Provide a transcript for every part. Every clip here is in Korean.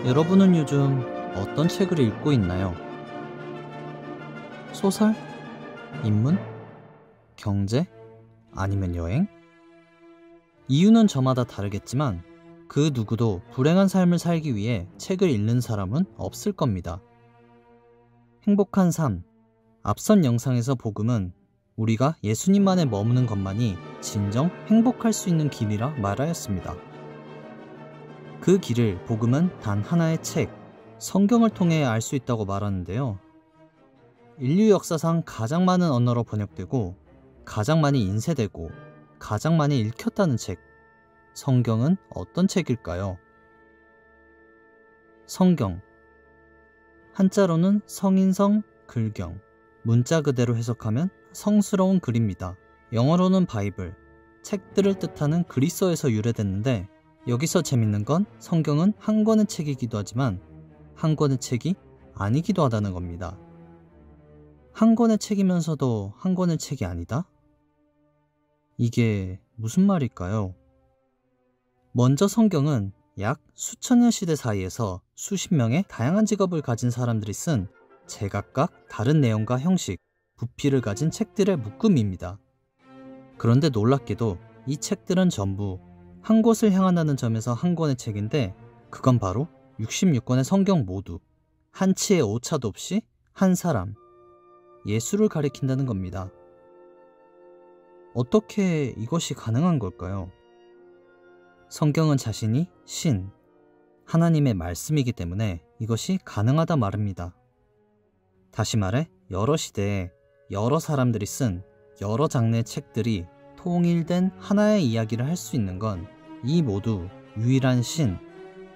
여러분은 요즘 어떤 책을 읽고 있나요? 소설? 인문? 경제? 아니면 여행? 이유는 저마다 다르겠지만 그 누구도 불행한 삶을 살기 위해 책을 읽는 사람은 없을 겁니다. 행복한 삶. 앞선 영상에서 복음은 우리가 예수님만에 머무는 것만이 진정 행복할 수 있는 길이라 말하였습니다. 그 길을 복음은 단 하나의 책, 성경을 통해 알 수 있다고 말하는데요. 인류 역사상 가장 많은 언어로 번역되고 가장 많이 인쇄되고 가장 많이 읽혔다는 책, 성경은 어떤 책일까요? 성경. 한자로는 성인성, 글경, 문자 그대로 해석하면 성스러운 글입니다. 영어로는 바이블, 책들을 뜻하는 그리스어에서 유래됐는데 여기서 재밌는 건 성경은 한 권의 책이기도 하지만 한 권의 책이 아니기도 하다는 겁니다. 한 권의 책이면서도 한 권의 책이 아니다? 이게 무슨 말일까요? 먼저 성경은 약 수천년 시대 사이에서 수십 명의 다양한 직업을 가진 사람들이 쓴 제각각 다른 내용과 형식, 부피를 가진 책들의 묶음입니다. 그런데 놀랍게도 이 책들은 전부 한 곳을 향한다는 점에서 한 권의 책인데 그건 바로 66권의 성경 모두 한 치의 오차도 없이 한 사람, 예수를 가리킨다는 겁니다. 어떻게 이것이 가능한 걸까요? 성경은 자신이 신, 하나님의 말씀이기 때문에 이것이 가능하다 말입니다. 다시 말해 여러 시대에 여러 사람들이 쓴 여러 장르의 책들이 통일된 하나의 이야기를 할 수 있는 건 이 모두 유일한 신,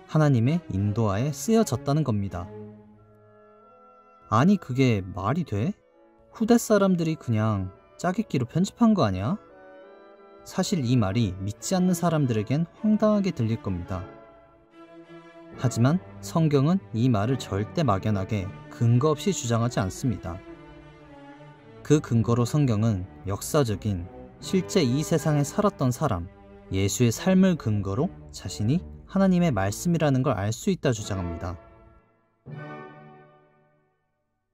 하나님의 인도하에 쓰여졌다는 겁니다. 아니 그게 말이 돼? 후대 사람들이 그냥 짜깁기로 편집한 거 아니야? 사실 이 말이 믿지 않는 사람들에겐 황당하게 들릴 겁니다. 하지만 성경은 이 말을 절대 막연하게 근거 없이 주장하지 않습니다. 그 근거로 성경은 역사적인 실제 이 세상에 살았던 사람, 예수의 삶을 근거로 자신이 하나님의 말씀이라는 걸 알 수 있다 주장합니다.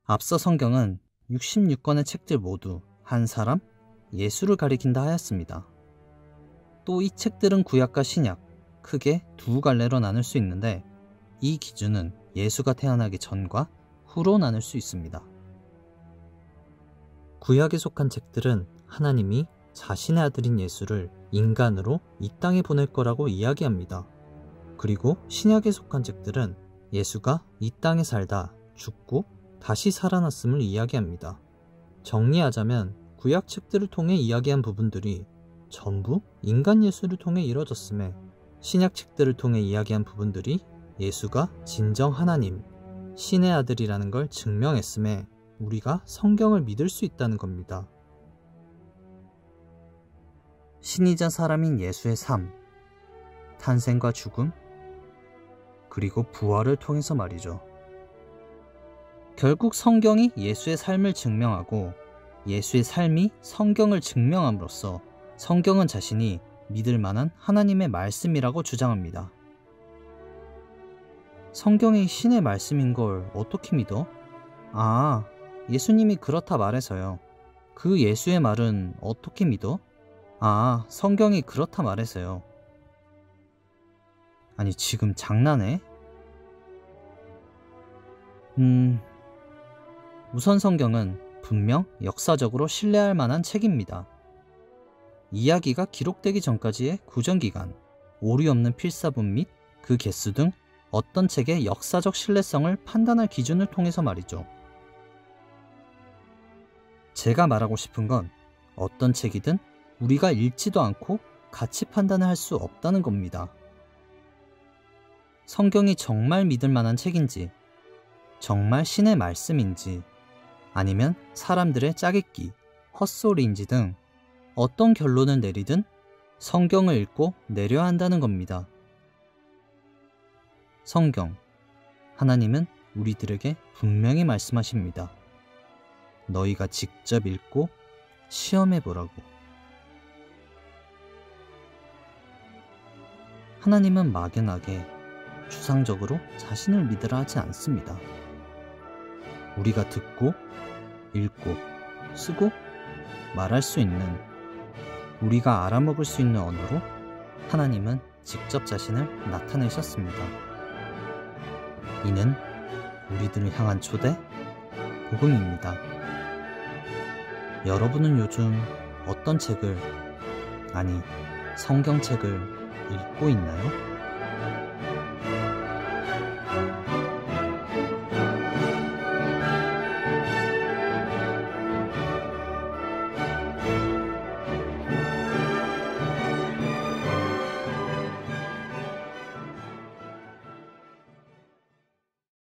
앞서 성경은 66권의 책들 모두 한 사람, 예수를 가리킨다 하였습니다. 또 이 책들은 구약과 신약, 크게 두 갈래로 나눌 수 있는데 이 기준은 예수가 태어나기 전과 후로 나눌 수 있습니다. 구약에 속한 책들은 하나님이 자신의 아들인 예수를 인간으로 이 땅에 보낼 거라고 이야기합니다. 그리고 신약에 속한 책들은 예수가 이 땅에 살다 죽고 다시 살아났음을 이야기합니다. 정리하자면 구약 책들을 통해 이야기한 부분들이 전부 인간 예수를 통해 이뤄졌음에 신약 책들을 통해 이야기한 부분들이 예수가 진정 하나님, 신의 아들이라는 걸 증명했음에 우리가 성경을 믿을 수 있다는 겁니다. 신이자 사람인 예수의 삶, 탄생과 죽음, 그리고 부활을 통해서 말이죠. 결국 성경이 예수의 삶을 증명하고 예수의 삶이 성경을 증명함으로써 성경은 자신이 믿을 만한 하나님의 말씀이라고 주장합니다. 성경이 신의 말씀인 걸 어떻게 믿어? 아, 예수님이 그렇다 말해서요. 그 예수의 말은 어떻게 믿어? 아, 성경이 그렇다 말해서요. 아니, 지금 장난해? 우선 성경은 분명 역사적으로 신뢰할 만한 책입니다. 이야기가 기록되기 전까지의 구전기간, 오류 없는 필사본 및 그 개수 등 어떤 책의 역사적 신뢰성을 판단할 기준을 통해서 말이죠. 제가 말하고 싶은 건 어떤 책이든 우리가 읽지도 않고 가치 판단을 할 수 없다는 겁니다. 성경이 정말 믿을 만한 책인지, 정말 신의 말씀인지, 아니면 사람들의 짜깁기, 헛소리인지 등 어떤 결론을 내리든 성경을 읽고 내려야 한다는 겁니다. 성경, 하나님은 우리들에게 분명히 말씀하십니다. 너희가 직접 읽고 시험해보라고. 하나님은 막연하게 추상적으로 자신을 믿으라 하지 않습니다. 우리가 듣고, 읽고, 쓰고, 말할 수 있는, 우리가 알아먹을 수 있는 언어로 하나님은 직접 자신을 나타내셨습니다. 이는 우리들을 향한 초대, 복음입니다. 여러분은 요즘 어떤 책을, 아니 성경책을 읽고 있나요?